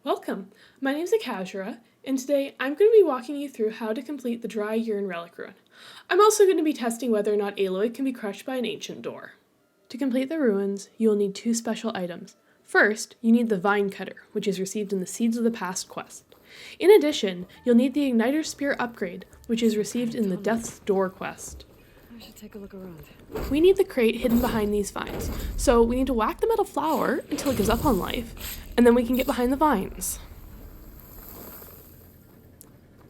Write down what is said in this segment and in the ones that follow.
Welcome! My name is Akashura, and today I'm going to be walking you through how to complete the Dry Yearn Relic Ruin. I'm also going to be testing whether or not Aloy can be crushed by an ancient door. To complete the ruins, you will need two special items. First, you need the Vine Cutter, which is received in the Seeds of the Past quest. In addition, you'll need the Igniter Spear upgrade, which is received in the Death's Door quest. I should take a look around. We need the crate hidden behind these vines, so we need to whack the metal flower until it gives up on life, and then we can get behind the vines.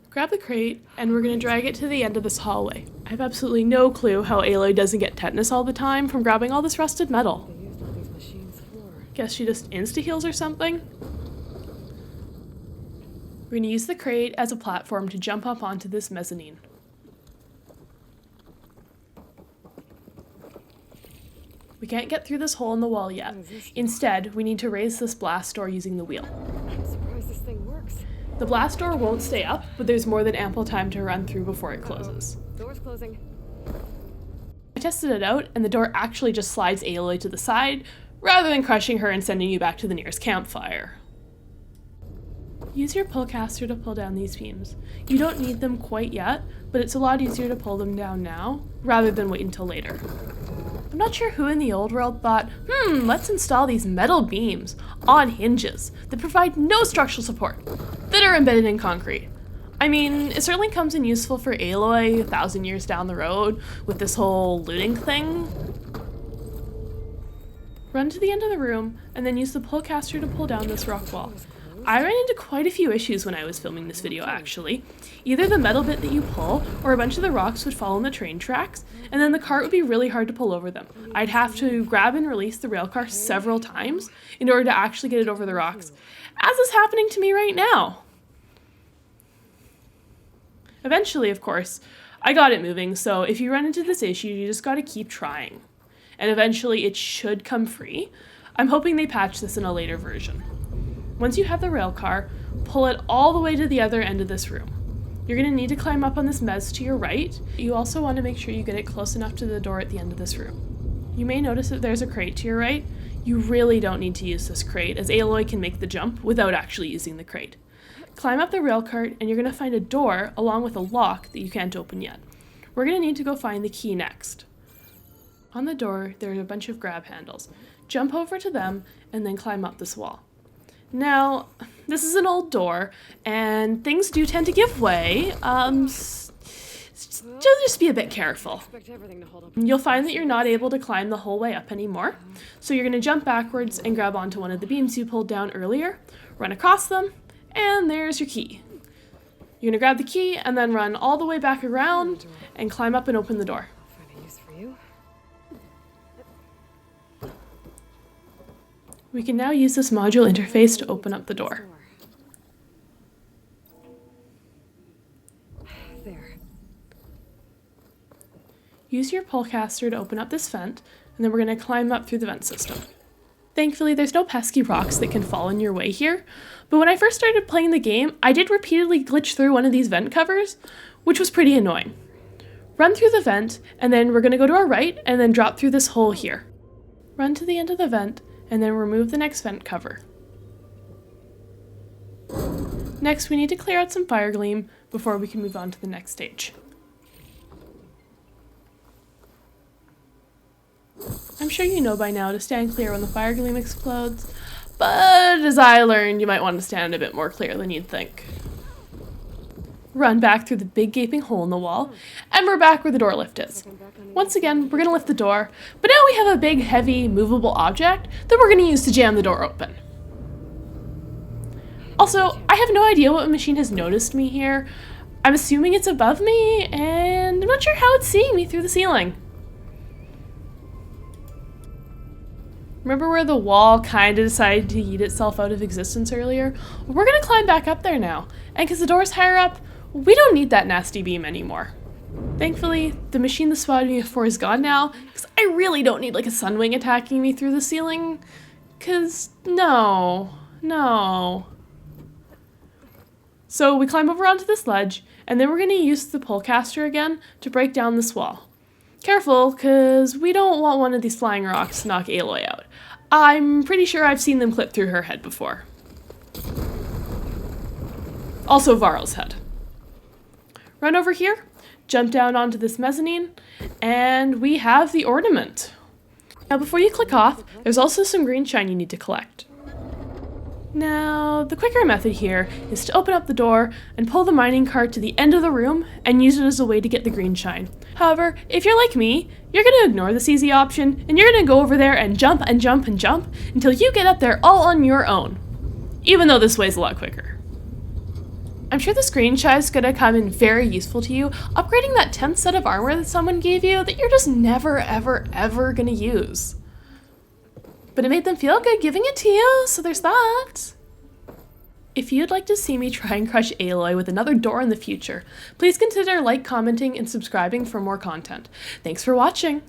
Grab the crate, and we're going to drag it to the end of this hallway. I have absolutely no clue how Aloy doesn't get tetanus all the time from grabbing all this rusted metal. They used all these machines for. Guess she just insta-heals or something? We're going to use the crate as a platform to jump up onto this mezzanine. We can't get through this hole in the wall yet. Instead, we need to raise this blast door using the wheel. I'm surprised this thing works. The blast door won't stay up, but there's more than ample time to run through before it closes. Door's closing. I tested it out, and the door actually just slides Aloy to the side, rather than crushing her and sending you back to the nearest campfire. Use your pullcaster to pull down these beams. You don't need them quite yet, but it's a lot easier to pull them down now, rather than wait until later. I'm not sure who in the old world thought, let's install these metal beams on hinges that provide no structural support, that are embedded in concrete. I mean, it certainly comes in useful for Aloy 1,000 years down the road with this whole looting thing. Run to the end of the room and then use the pullcaster to pull down this rock wall. I ran into quite a few issues when I was filming this video, actually. Either the metal bit that you pull, or a bunch of the rocks would fall on the train tracks, and then the cart would be really hard to pull over them. I'd have to grab and release the rail car several times in order to actually get it over the rocks, as is happening to me right now. Eventually, of course, I got it moving, so if you run into this issue, you just gotta keep trying. And eventually it should come free. I'm hoping they patch this in a later version. Once you have the rail car, pull it all the way to the other end of this room. You're going to need to climb up on this mezz to your right. You also want to make sure you get it close enough to the door at the end of this room. You may notice that there's a crate to your right. You really don't need to use this crate, as Aloy can make the jump without actually using the crate. Climb up the rail cart, and you're going to find a door along with a lock that you can't open yet. We're going to need to go find the key next. On the door, there are a bunch of grab handles. Jump over to them, and then climb up this wall. Now, this is an old door, and things do tend to give way, just be a bit careful. You'll find that you're not able to climb the whole way up anymore, so you're going to jump backwards and grab onto one of the beams you pulled down earlier, run across them, and there's your key. You're going to grab the key and then run all the way back around and climb up and open the door. Find a use for you. We can now use this module interface to open up the door. There. Use your pullcaster to open up this vent, and then we're going to climb up through the vent system. Thankfully, there's no pesky rocks that can fall in your way here, but when I first started playing the game, I did repeatedly glitch through one of these vent covers, which was pretty annoying. Run through the vent, and then we're going to go to our right, and then drop through this hole here. Run to the end of the vent, and then remove the next vent cover. Next, we need to clear out some fire gleam before we can move on to the next stage. I'm sure you know by now to stand clear when the fire gleam explodes, but as I learned, you might want to stand a bit more clear than you'd think. Run back through the big gaping hole in the wall, and we're back where the door lift is. Once again, we're going to lift the door, but now we have a big, heavy, movable object that we're going to use to jam the door open. Also, I have no idea what machine has noticed me here. I'm assuming it's above me, and I'm not sure how it's seeing me through the ceiling. Remember where the wall kind of decided to yeet itself out of existence earlier? Well, we're going to climb back up there now, and because the door's higher up, we don't need that nasty beam anymore. Thankfully, the machine that spotted me before is gone now, because I really don't need like a sunwing attacking me through the ceiling, because no. So we climb over onto this ledge, and then we're going to use the pullcaster again to break down this wall. Careful, because we don't want one of these flying rocks to knock Aloy out. I'm pretty sure I've seen them clip through her head before. Also Varl's head. Run over here, jump down onto this mezzanine, and we have the ornament. Now before you click off, there's also some green shine you need to collect. Now, the quicker method here is to open up the door and pull the mining cart to the end of the room and use it as a way to get the green shine. However, if you're like me, you're going to ignore this easy option and you're going to go over there and jump and jump and jump until you get up there all on your own, even though this way is a lot quicker. I'm sure this green shine is going to come in very useful to you, upgrading that 10th set of armor that someone gave you that you're just never ever ever going to use. But it made them feel good giving it to you, so there's that. If you'd like to see me try and crush Aloy with another door in the future, please consider commenting, and subscribing for more content. Thanks for watching!